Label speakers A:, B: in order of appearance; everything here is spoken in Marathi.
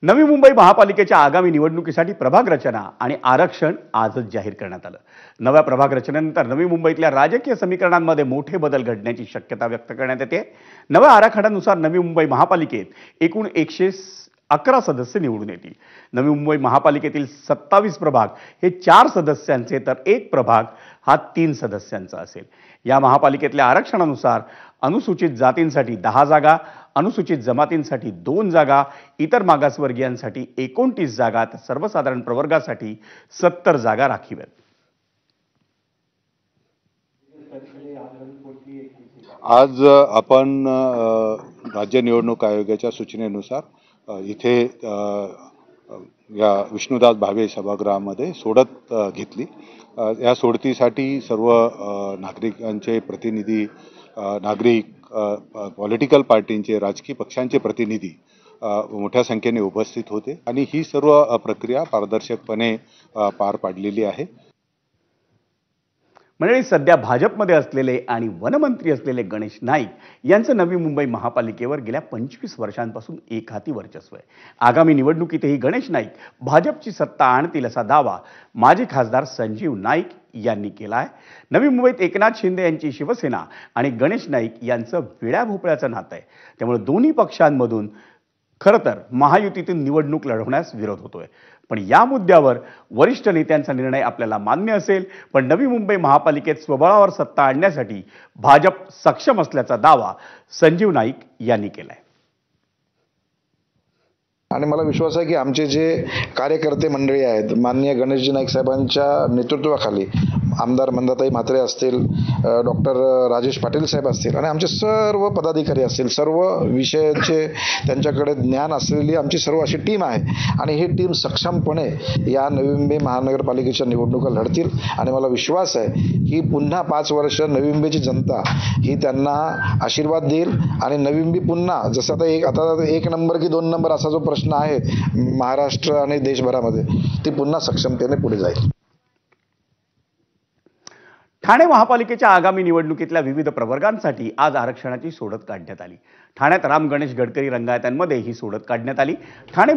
A: नवी मुंबई महापालिकेच्या आगामी निवडणुकीसाठी प्रभाग रचना आणि आरक्षण आजच जाहीर करण्यात आलं। नव्या प्रभाग रचनेनंतर नवी मुंबईतल्या राजकीय समीकरणांमध्ये मोठे बदल घडण्याची शक्यता व्यक्त करण्यात येते। नव्या आराखड्यानुसार नवी मुंबई महापालिकेत एकूण 111 सदस्य निवडून येतील। नवी मुंबई महापालिकेतील 27 प्रभाग हे 4 सदस्यांचे तर एक प्रभाग हा 3 सदस्यांचा असेल। या महापालिकेतल्या आरक्षणानुसार अनुसूचित जातींसाठी 10 जागा, अनुसूचित जमातींसाठी 2 जागा, इतर मागासवर्गीयांसाठी 29 जागा, तर सर्वसाधारण प्रवर्गासाठी 70 जागा राखीव आहेत।
B: आज आपण राज्य निवडणूक आयोगाच्या सूचनेनुसार इथे या विष्णुदास भावे सभागृहामध्ये सोडत घेतली। या सोडतीसाठी सर्व नागरिकांचे प्रतिनिधी, नागरिक, पॉलिटिकल पार्टींचे, राजकीय पक्षांचे प्रतिनिधी मोठ्या संख्येने उपस्थित होते आणि ही सर्व प्रक्रिया पारदर्शकपणे पार पाडलेली आहे।
A: मंडळी, सध्या भाजपमध्ये असलेले आणि वनमंत्री असलेले गणेश नाईक यांचं नवी मुंबई महापालिकेवर गेल्या 25 वर्षांपासून एकहाती वर्चस्व आहे। आगामी निवडणुकीतही गणेश नाईक भाजपची सत्ता आणतील असा दावा माजी खासदार संजीव नाईक यांनी केला आहे। नवी मुंबईत एकनाथ शिंदे यांची शिवसेना आणि गणेश नाईक यांचं विड्या भोपळ्याचं नातं आहे, त्यामुळे दोन्ही पक्षांमधून खरं तर महायुतीतून निवडणूक लढवण्यास विरोध होतोय। पण या मुद्द्यावर वरिष्ठ नेत्यांचा निर्णय आपल्याला मान्य असेल, पण नवी मुंबई महापालिकेत स्वबळावर सत्ता आणण्यासाठी भाजप सक्षम असल्याचा दावा संजीव नाईक यांनी केलाय।
C: आणि मला विश्वास आहे की आमचे जे कार्यकर्ते मंडळी आहेत, माननीय गणेशजी नाईक साहेबांच्या नेतृत्वाखाली आमदार मंदाताई म्हात्रे असतील, डॉक्टर राजेश पाटील साहेब असतील आणि आमचे सर्व पदाधिकारी असतील, सर्व विषयाचे त्यांच्याकडे ज्ञान असलेली आमची सर्व अशी टीम आहे आणि ही टीम सक्षमपणे या नवी मुंबई महानगरपालिकेच्या निवडणुका लढतील आणि मला विश्वास आहे की पुन्हा 5 वर्ष नवी मुंबईची जनता ही त्यांना आशीर्वाद देईल आणि नवी मुंबई पुन्हा जसं आता एक नंबर की 2 नंबर असा जो प्रश्न आहे महाराष्ट्र आणि देशभरामध्ये, ती पुन्हा सक्षमतेने पुढे जाईल।
A: ठाणे महापालिकेच्या आगामी निवडणुकीतल्या विविध प्रवर्गांसाठी आज आरक्षणाची सोडत काढण्यात आली। ठाण्यात राम गणेश गडकरी रंगायतांमध्ये ही सोडत काढण्यात आली। ठाणे